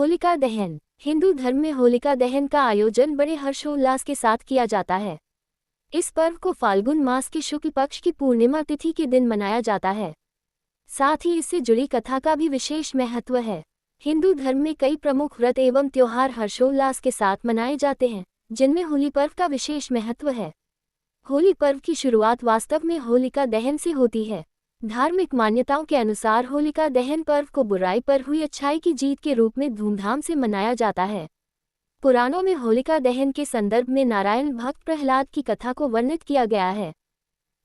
होलिका दहन। हिंदू धर्म में होलिका दहन का आयोजन बड़े हर्षोल्लास के साथ किया जाता है। इस पर्व को फाल्गुन मास के शुक्ल पक्ष की पूर्णिमा तिथि के दिन मनाया जाता है। साथ ही इससे जुड़ी कथा का भी विशेष महत्व है। हिंदू धर्म में कई प्रमुख व्रत एवं त्योहार हर्षोल्लास के साथ मनाए जाते हैं, जिनमें होली पर्व का विशेष महत्व है। होली पर्व की शुरुआत वास्तव में होलिका दहन से होती है। धार्मिक मान्यताओं के अनुसार होलिका दहन पर्व को बुराई पर हुई अच्छाई की जीत के रूप में धूमधाम से मनाया जाता है। पुराणों में होलिका दहन के संदर्भ में नारायण भक्त प्रहलाद की कथा को वर्णित किया गया है,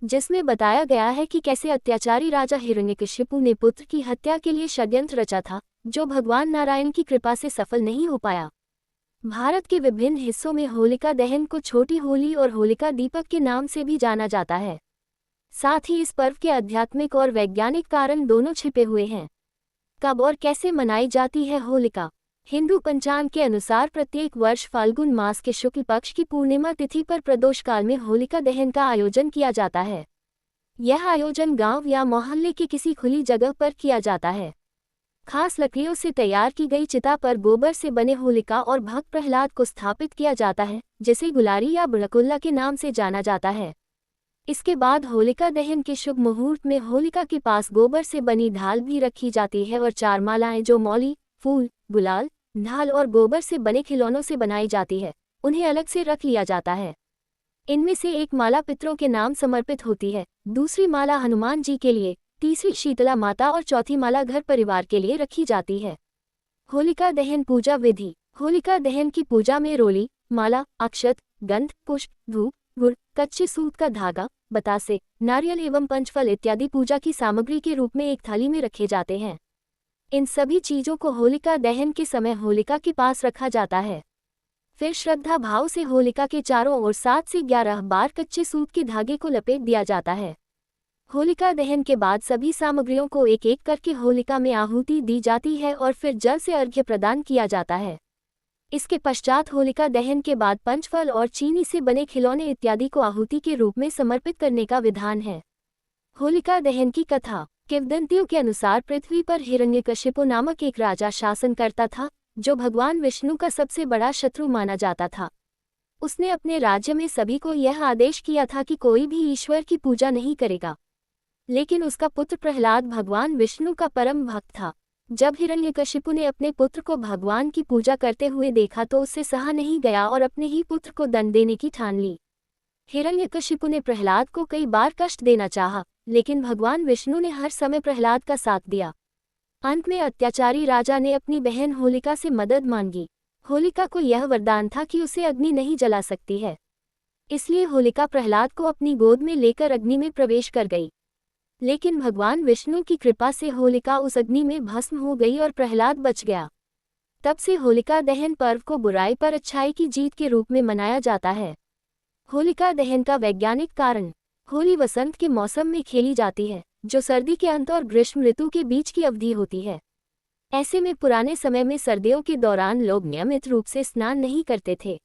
जिसमें बताया गया है कि कैसे अत्याचारी राजा हिरण्यकशिपु ने पुत्र की हत्या के लिए षड्यंत्र रचा था, जो भगवान नारायण की कृपा से सफल नहीं हो पाया। भारत के विभिन्न हिस्सों में होलिका दहन को छोटी होली और होलिका दीपक के नाम से भी जाना जाता है। साथ ही इस पर्व के आध्यात्मिक और वैज्ञानिक कारण दोनों छिपे हुए हैं। कब और कैसे मनाई जाती है होलिका? हिंदू पंचांग के अनुसार प्रत्येक वर्ष फाल्गुन मास के शुक्ल पक्ष की पूर्णिमा तिथि पर प्रदोष काल में होलिका दहन का आयोजन किया जाता है। यह आयोजन गांव या मोहल्ले की किसी खुली जगह पर किया जाता है। खास लकड़ियों से तैयार की गई चिता पर गोबर से बने होलिका और भक्त प्रहलाद को स्थापित किया जाता है, जिसे गुलारी या बड़कुल्ला के नाम से जाना जाता है। इसके बाद होलिका दहन के शुभ मुहूर्त में होलिका के पास गोबर से बनी ढाल भी रखी जाती है और 4 मालाएं जो मौली, फूल, गुलाल, ढाल और गोबर से बने खिलौनों से बनाई जाती है, उन्हें अलग से रख लिया जाता है। इनमें से एक माला पितरों के नाम समर्पित होती है, दूसरी माला हनुमान जी के लिए, तीसरी शीतला माता और चौथी माला घर परिवार के लिए रखी जाती है। होलिका दहन पूजा विधि। होलिका दहन की पूजा में रोली, माला, अक्षत, गंध, पुष्प, धूप, गुड़, कच्चे सूत का धागा, बतासे, नारियल एवं पंचफल इत्यादि पूजा की सामग्री के रूप में एक थाली में रखे जाते हैं। इन सभी चीजों को होलिका दहन के समय होलिका के पास रखा जाता है। फिर श्रद्धा भाव से होलिका के चारों ओर 7 से 11 बार कच्चे सूत के धागे को लपेट दिया जाता है। होलिका दहन के बाद सभी सामग्रियों को एक एक करके होलिका में आहुति दी जाती है और फिर जल से अर्घ्य प्रदान किया जाता है। इसके पश्चात होलिका दहन के बाद पंचफल और चीनी से बने खिलौने इत्यादि को आहुति के रूप में समर्पित करने का विधान है। होलिका दहन की कथा। किंवदंतियों के अनुसार पृथ्वी पर हिरण्यकशिपु नामक एक राजा शासन करता था, जो भगवान विष्णु का सबसे बड़ा शत्रु माना जाता था। उसने अपने राज्य में सभी को यह आदेश किया था कि कोई भी ईश्वर की पूजा नहीं करेगा। लेकिन उसका पुत्र प्रहलाद भगवान विष्णु का परम भक्त था। जब हिरण्यकशिपु ने अपने पुत्र को भगवान की पूजा करते हुए देखा तो उससे सहा नहीं गया और अपने ही पुत्र को दंड देने की ठान ली। हिरण्यकशिपु ने प्रहलाद को कई बार कष्ट देना चाहा, लेकिन भगवान विष्णु ने हर समय प्रहलाद का साथ दिया। अंत में अत्याचारी राजा ने अपनी बहन होलिका से मदद मांगी। होलिका को यह वरदान था कि उसे अग्नि नहीं जला सकती है, इसलिए होलिका प्रहलाद को अपनी गोद में लेकर अग्नि में प्रवेश कर गई। लेकिन भगवान विष्णु की कृपा से होलिका उस अग्नि में भस्म हो गई और प्रहलाद बच गया। तब से होलिका दहन पर्व को बुराई पर अच्छाई की जीत के रूप में मनाया जाता है। होलिका दहन का वैज्ञानिक कारण। होली वसंत के मौसम में खेली जाती है, जो सर्दी के अंत और ग्रीष्म ऋतु के बीच की अवधि होती है। ऐसे में पुराने समय में सर्दियों के दौरान लोग नियमित रूप से स्नान नहीं करते थे,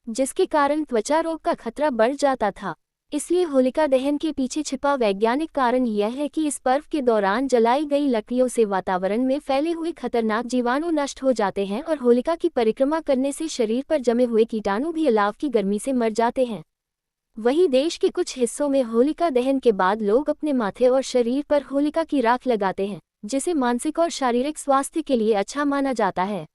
जिसके कारण त्वचा रोग का खतरा बढ़ जाता था। इसलिए होलिका दहन के पीछे छिपा वैज्ञानिक कारण यह है कि इस पर्व के दौरान जलाई गई लकड़ियों से वातावरण में फैले हुए खतरनाक जीवाणु नष्ट हो जाते हैं और होलिका की परिक्रमा करने से शरीर पर जमे हुए कीटाणु भी अलाव की गर्मी से मर जाते हैं। वहीं देश के कुछ हिस्सों में होलिका दहन के बाद लोग अपने माथे और शरीर पर होलिका की राख लगाते हैं, जिसे मानसिक और शारीरिक स्वास्थ्य के लिए अच्छा माना जाता है।